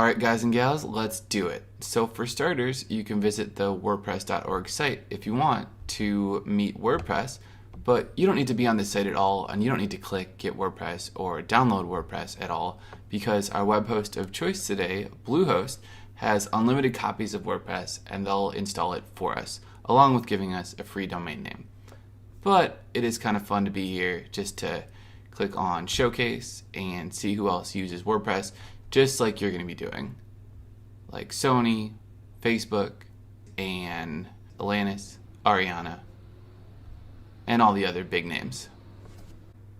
Alright guys and gals, let's do it. So for starters, you can visit the WordPress.org site if you want to meet WordPress, but you don't need to be on this site at all, and you don't need to click Get WordPress or download WordPress at all, because our web host of choice today, Bluehost, has unlimited copies of WordPress and they'll install it for us, along with giving us a free domain name. But it is kind of fun to be here just to click on Showcase and see who else uses WordPress, just like you're going to be doing, like Sony, Facebook, and Alanis, Ariana, and all the other big names.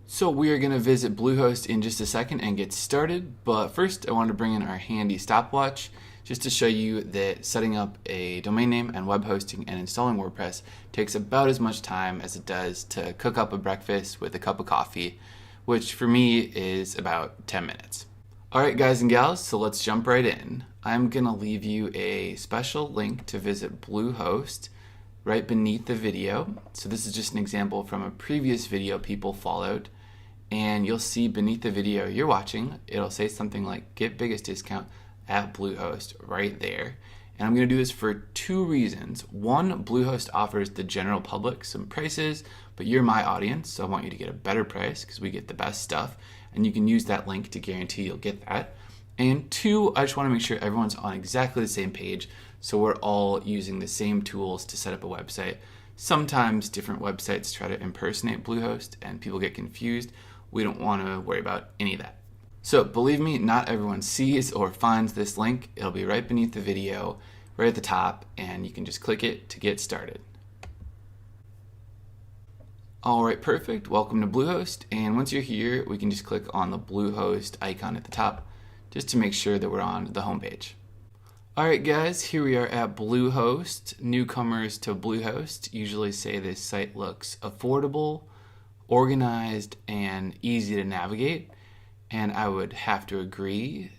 So we are going to visit Bluehost in just a second and get started, but first I want to bring in our handy stopwatch just to show you that setting up a domain name and web hosting and installing WordPress takes about as much time as it does to cook up a breakfast with a cup of coffee, which for me is about 10 minutes. Alright guys and gals, so let's jump right in. I'm going to leave you a special link to visit Bluehost right beneath the video. So this is just an example from a previous video people followed, and you'll see beneath the video you're watching, it'll say something like get biggest discount at Bluehost right there. And I'm going to do this for two reasons. One, Bluehost offers the general public some prices, but you're my audience, so I want you to get a better price because we get the best stuff, and you can use that link to guarantee you'll get that. And two, I just want to make sure everyone's on exactly the same page, so we're all using the same tools to set up a website. Sometimes different websites try to impersonate Bluehost and people get confused. We don't want to worry about any of that. So believe me, not everyone sees or finds this link. It'll be right beneath the video, right at the top, and you can just click it to get started. Alright, perfect. Welcome to Bluehost, and once you're here, we can just click on the Bluehost icon at the top just to make sure that we're on the home page. Alright guys, here we are at Bluehost. Newcomers to Bluehost usually say this site looks affordable, organized, and easy to navigate, and I would have to agree.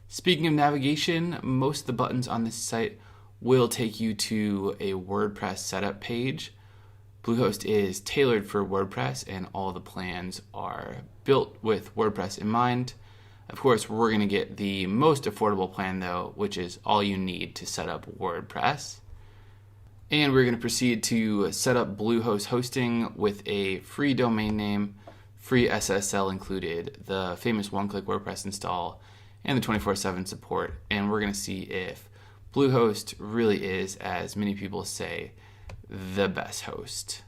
Speaking of navigation, most of the buttons on this site will take you to a WordPress setup page. Bluehost is tailored for WordPress, and all the plans are built with WordPress in mind. Of course, we're going to get the most affordable plan though, which is all you need to set up WordPress. And we're going to proceed to set up Bluehost hosting with a free domain name, free SSL included, the famous one-click WordPress install, and the 24/7 support. And we're going to see if Bluehost really is, as many people say, the best host.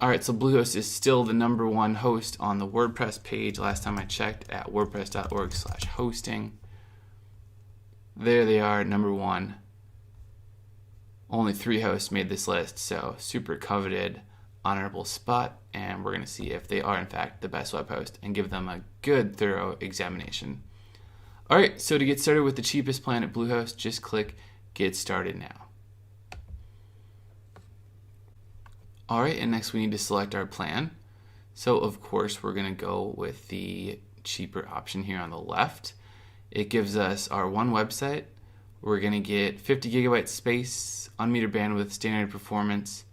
Alright, so Bluehost is still the #1 host on the WordPress page last time I checked at wordpress.org/hosting. There they are, #1. Only 3 hosts made this list, so super coveted, honorable spot, and we're going to see if they are in fact the best web host and give them a good thorough examination. Alright, so to get started with the cheapest plan at Bluehost, just click Get Started Now. Alright, and next we need to select our plan. So of course we're going to go with the cheaper option here on the left. It gives us our one website. We're going to get 50 gigabyte space, unmetered bandwidth, standard performance,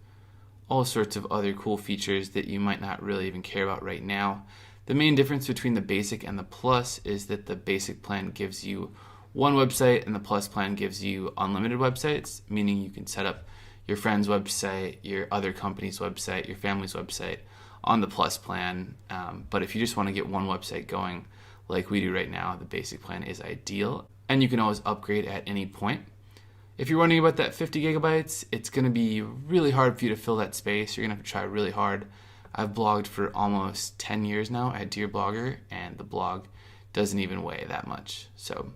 all sorts of other cool features that you might not really even care about right now. The main difference between the basic and the plus is that the basic plan gives you one website and the plus plan gives you unlimited websites, meaning you can set up your friend's website, your other company's website, your family's website on the plus plan. But if you just want to get one website going like we do right now, the basic plan is ideal, and you can always upgrade at any point. If you're wondering about that 50 gigabytes, it's going to be really hard for you to fill that space. You're going to have to try really hard. I've blogged for almost 10 years now at Dear Blogger, and the blog doesn't even weigh that much. So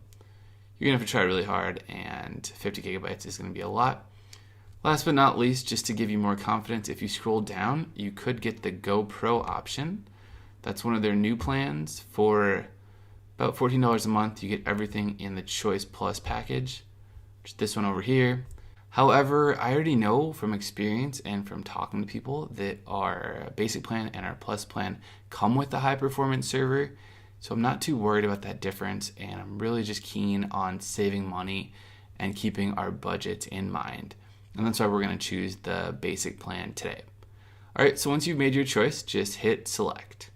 you're going to have to try really hard, and 50 gigabytes is going to be a lot. Last but not least, just to give you more confidence, if you scroll down, you could get the Go Pro option. That's one of their new plans. For about $14 a month, you get everything in the Choice Plus package, which is this one over here. However, I already know from experience and from talking to people that our basic plan and our plus plan come with the high performance server, so I'm not too worried about that difference, and I'm really just keen on saving money and keeping our budget in mind. And that's why we're going to choose the basic plan today. Alright, so once you've made your choice, just hit select.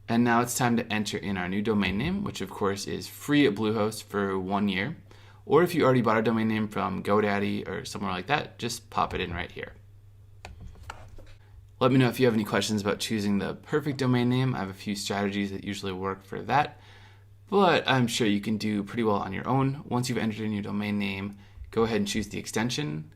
And now it's time to enter in our new domain name, which of course is free at Bluehost for 1 year. Or if you already bought a domain name from GoDaddy or somewhere like that, just pop it in right here. Let me know if you have any questions about choosing the perfect domain name. I have a few strategies that usually work for that, but I'm sure you can do pretty well on your own. Once you've entered in your domain name, go ahead and choose the extension.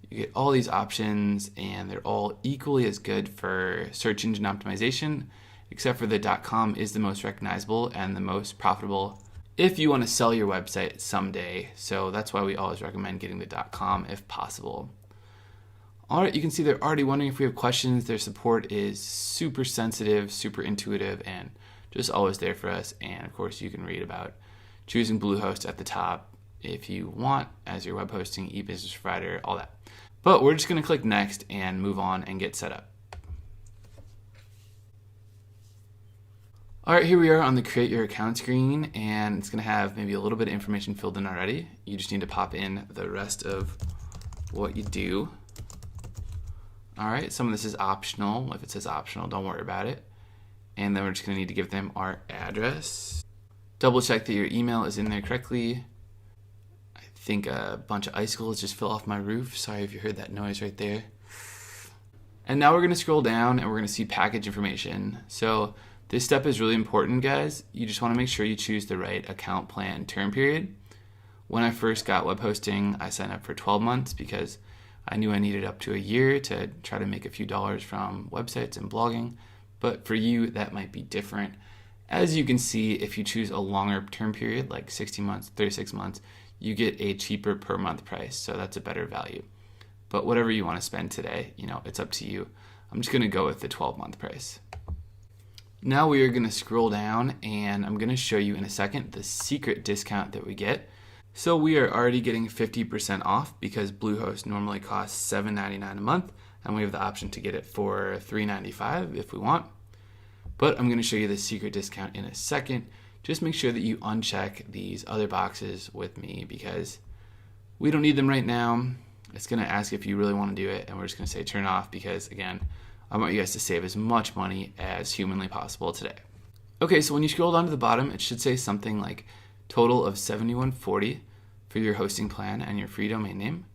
You get all these options and they're all equally as good for search engine optimization, except for the .com is the most recognizable and the most profitable if you want to sell your website someday. So that's why we always recommend getting the .com if possible. All right, you can see they're already wondering if we have questions. Their support is super sensitive, super intuitive, and just always there for us. And of course, you can read about choosing Bluehost at the top if you want as your web hosting, e-business provider, all that. But we're just going to click next and move on and get set up. All right, here we are on the create your account screen, and it's going to have maybe a little bit of information filled in already. You just need to pop in the rest of what you do. All right, some of this is optional. If it says optional, don't worry about it. And then we're just going to need to give them our address. Double check that your email is in there correctly. I think a bunch of icicles just fell off my roof. Sorry if you heard that noise right there. And now we're going to scroll down and we're going to see package information. So this step is really important, guys. You just want to make sure you choose the right account plan term period. When I first got web hosting, I signed up for 12 months because I knew I needed up to a year to try to make a few dollars from websites and blogging. But for you, that might be different. As you can see, if you choose a longer term period, like 60 months, 36 months, you get a cheaper per month price. So that's a better value. But whatever you want to spend today, it's up to you. I'm just going to go with the 12-month price. Now we are going to scroll down and I'm going to show you in a second the secret discount that we get. So we are already getting 50% off because Bluehost normally costs $7.99 a month, and we have the option to get it for $3.95 if we want. But I'm going to show you the secret discount in a second. Just make sure that you uncheck these other boxes with me because we don't need them right now. It's going to ask if you really want to do it, and we're just going to say turn off because, again, I want you guys to save as much money as humanly possible today. Okay, so when you scroll down to the bottom, it should say something like total of $71.40 for your hosting plan and your free domain name,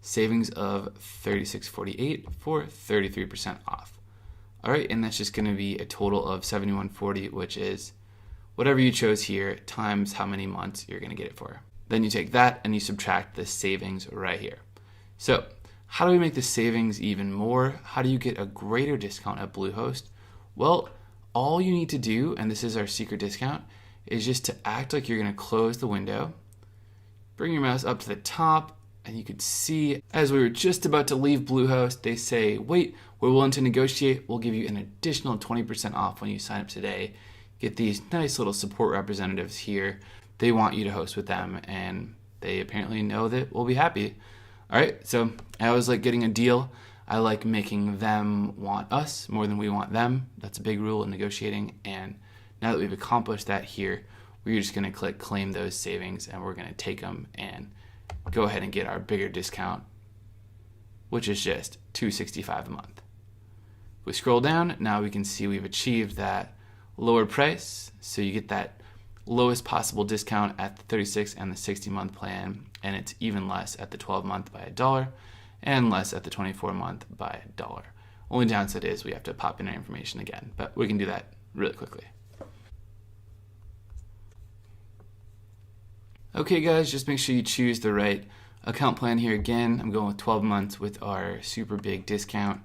savings of $36.48 for 33% off. All right, and that's just going to be a total of $71.40, which is whatever you chose here times how many months you're going to get it for. Then you take that and you subtract the savings right here. So how do we make the savings even more? How do you get a greater discount at Bluehost? Well, all you need to do, and this is our secret discount, is just to act like you're going to close the window, bring your mouse up to the top, and you can see as we were just about to leave Bluehost, they say, wait, we're willing to negotiate. We'll give you an additional 20% off when you sign up today. Get these nice little support representatives here. They want you to host with them, and they apparently know that we'll be happy. All right, so I always like getting a deal. I like making them want us more than we want them. That's a big rule in negotiating, and now that we've accomplished that here, we're just going to click claim those savings and we're going to take them and go ahead and get our bigger discount, which is just $265 a month. If we scroll down, now we can see we've achieved that lower price. So you get that lowest possible discount at the 36 and the 60-month plan, and it's even less at the 12-month by $1 and less at the 24-month by $1. Only downside is we have to pop in our information again, but we can do that really quickly. Okay guys, just make sure you choose the right account plan here again. I'm going with 12 months with our super big discount.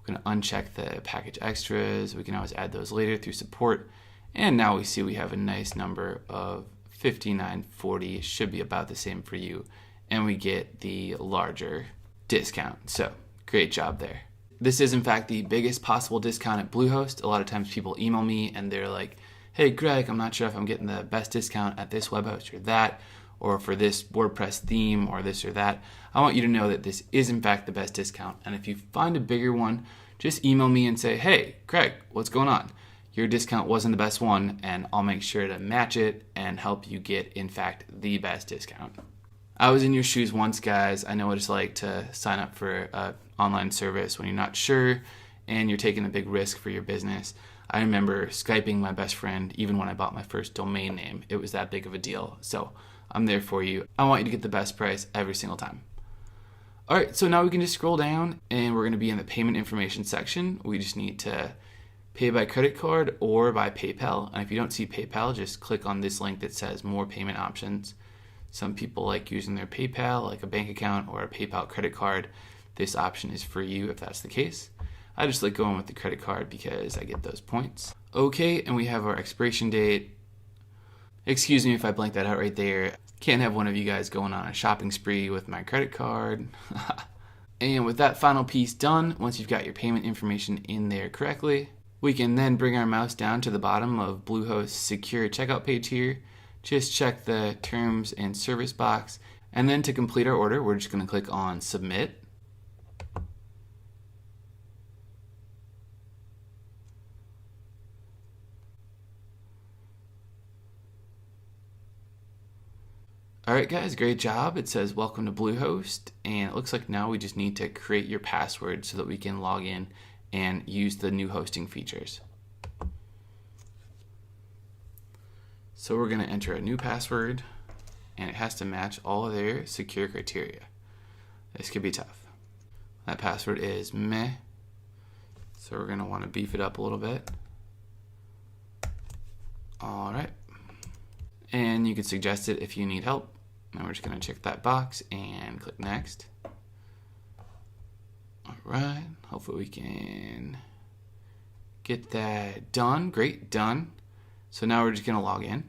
I'm going to uncheck the package extras. We can always add those later through support. And now we see we have a nice number of $59.40. Should be about the same for you. And we get the larger discount. So great job there. This is in fact the biggest possible discount at Bluehost. A lot of times people email me and they're like, hey Greg, I'm not sure if I'm getting the best discount at this web host or that, or for this WordPress theme or this or that. I want you to know that this is in fact the best discount. And if you find a bigger one, just email me and say, hey Greg, what's going on? Your discount wasn't the best one, and I'll make sure to match it and help you get in fact the best discount. I was in your shoes once, guys. I know what it's like to sign up for an online service when you're not sure and you're taking a big risk for your business. I remember Skyping my best friend even when I bought my first domain name. It was that big of a deal. So I'm there for you. I want you to get the best price every single time. All right, so now we can just scroll down and we're going to be in the payment information section. We just need to pay by credit card or by PayPal. And if you don't see PayPal, just click on this link that says more payment options. Some people like using their PayPal, like a bank account or a PayPal credit card. This option is for you if that's the case. I just like going with the credit card because I get those points. Okay, and we have our expiration date. Excuse me if I blanked that out right there. Can't have one of you guys going on a shopping spree with my credit card. And with that final piece done, once you've got your payment information in there correctly, we can then bring our mouse down to the bottom of Bluehost's secure checkout page here. Just check the terms and service box. And then to complete our order, we're just going to click on submit. Alright guys, great job. It says welcome to Bluehost, and it looks like now we just need to create your password so that we can log in and use the new hosting features. So we're going to enter a new password, and it has to match all of their secure criteria. This could be tough. That password is meh, so we're going to want to beef it up a little bit. Alright, and you can suggest it if you need help. Now we're just going to check that box and click next. Alright, hopefully we can get that done. Great, done. So now we're just going to log in.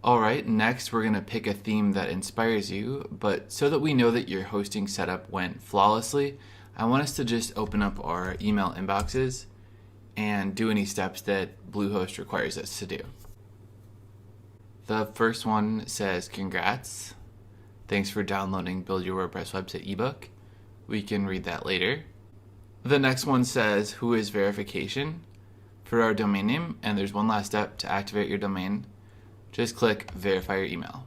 Alright, next we're going to pick a theme that inspires you, but so that we know that your hosting setup went flawlessly, I want us to just open up our email inboxes and do any steps that Bluehost requires us to do. The first one says, congrats. Thanks for downloading Build Your WordPress Website ebook. We can read that later. The next one says, who is verification for our domain name, and there's one last step to activate your domain. Just click verify your email.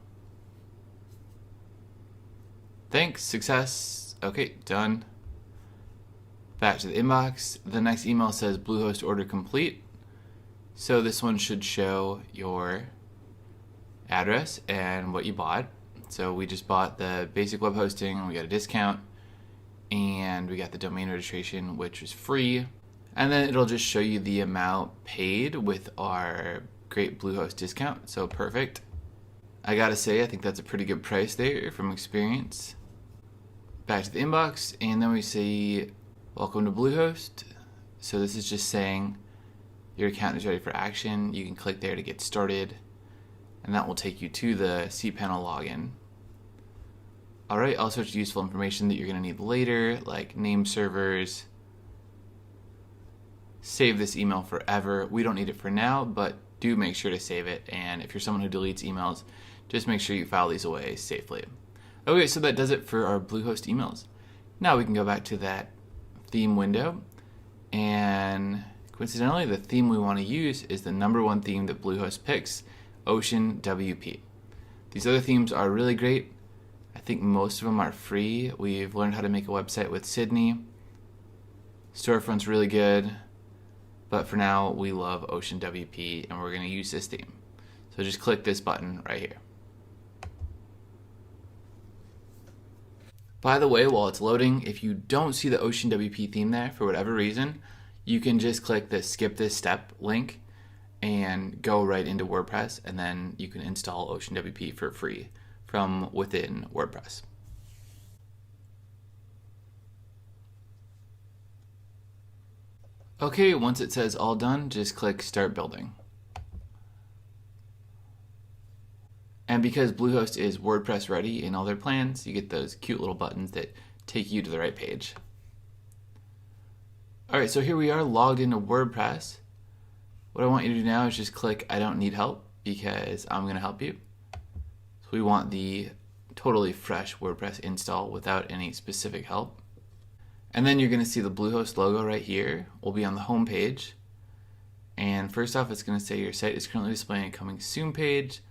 Thanks, success. Okay, done. Back to the inbox. The next email says Bluehost order complete. So this one should show your address and what you bought. So we just bought the basic web hosting, we got a discount, and we got the domain registration, which is free. And then it'll just show you the amount paid with our great Bluehost discount, so perfect. I gotta say, I think that's a pretty good price there from experience. Back to the inbox, and then we see, welcome to Bluehost. So this is just saying your account is ready for action. You can click there to get started, and that will take you to the cPanel login. Alright, all sorts of useful information that you're gonna need later, like name servers. Save this email forever. We don't need it for now, but do make sure to save it, and if you're someone who deletes emails, just make sure you file these away safely. Okay, so that does it for our Bluehost emails. Now we can go back to that theme window, and coincidentally the theme we want to use is the #1 theme that Bluehost picks, Ocean WP. These other themes are really great. I think most of them are free. We've learned how to make a website with Sydney. Storefront's really good. But for now, we love Ocean WP, and we're going to use this theme. So just click this button right here. By the way, while it's loading, if you don't see the Ocean WP theme there for whatever reason, you can just click the skip this step link and go right into WordPress, and then you can install Ocean WP for free from within WordPress. Okay, once it says all done, just click start building. And because Bluehost is WordPress ready in all their plans, you get those cute little buttons that take you to the right page. Alright, so here we are logged into WordPress. What I want you to do now is just click I don't need help, because I'm going to help you. So we want the totally fresh WordPress install without any specific help. And then you're going to see the Bluehost logo right here. We'll be on the home page. And first off, it's going to say your site is currently displaying a coming soon page.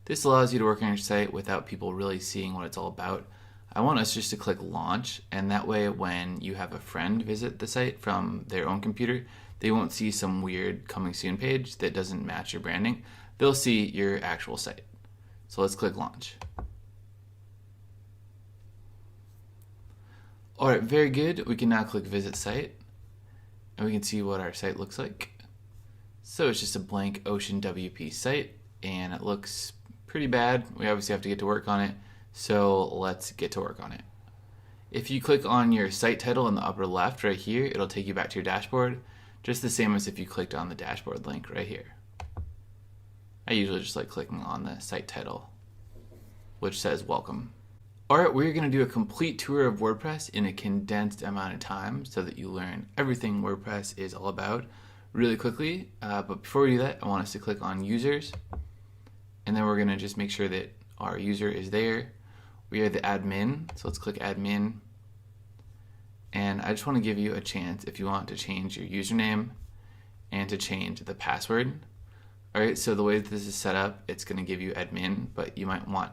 This allows you to work on your site without people really seeing what it's all about. I want us just to click launch, and that way when you have a friend visit the site from their own computer, they won't see some weird coming soon page that doesn't match your branding. They'll see your actual site. So let's click launch. All right, very good. We can now click visit site, and we can see what our site looks like. So it's just a blank Ocean WP site, and it looks pretty bad. We obviously have to get to work on it, so let's get to work on it. If you click on your site title in the upper left right here, it'll take you back to your dashboard, just the same as if you clicked on the dashboard link right here. I usually just like clicking on the site title, which says welcome. All right, we're going to do a complete tour of WordPress in a condensed amount of time so that you learn everything WordPress is all about really quickly. But before we do that, I want us to click on users, and then we're going to just make sure that our user is there. We are the admin, so let's click admin. And I just want to give you a chance if you want to change your username and to change the password. All right, so the way that this is set up, it's going to give you admin, but you might want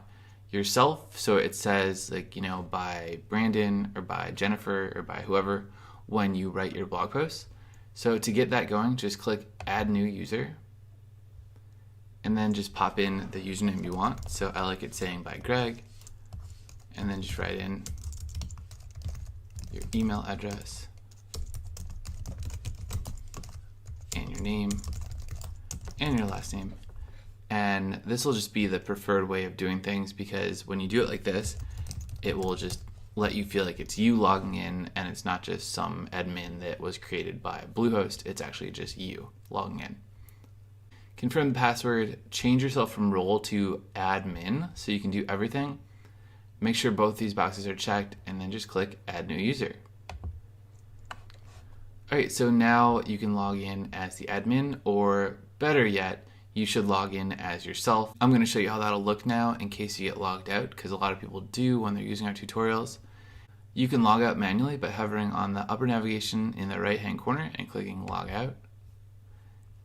yourself, so it says like, you know, by Brandon or by Jennifer or by whoever when you write your blog post. So to get that going, just click add new user, and then just pop in the username you want. So I like it saying by Greg, and then just write in your email address and your name and your last name. And this will just be the preferred way of doing things, because when you do it like this, it will just let you feel like it's you logging in and it's not just some admin that was created by Bluehost. It's actually just you logging in. Confirm the password, change yourself from role to admin so you can do everything. Make sure both these boxes are checked, and then just click add new user. All right, so now you can log in as the admin, or better yet, you should log in as yourself. I'm going to show you how that'll look now in case you get logged out, because a lot of people do when they're using our tutorials. You can log out manually by hovering on the upper navigation in the right hand corner and clicking log out.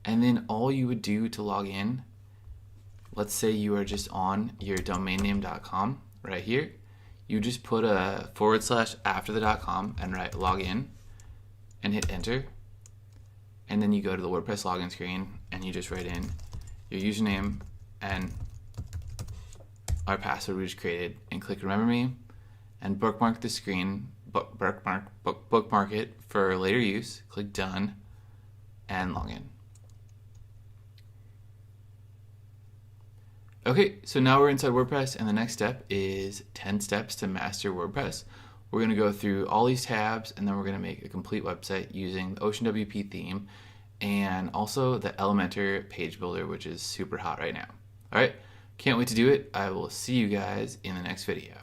And then all you would do to log in, let's say you are just on your domainname.com right here, you just put a / after the .com and write login and hit enter. And then you go to the WordPress login screen and you just write in your username and our password we just created, and click remember me and bookmark the screen, bookmark it for later use, click done, and log in. Okay, so now we're inside WordPress, and the next step is 10 steps to master WordPress. We're going to go through all these tabs, and then we're going to make a complete website using the Ocean WP theme and also the Elementor page builder, which is super hot right now. All right, can't wait to do it. I will see you guys in the next video.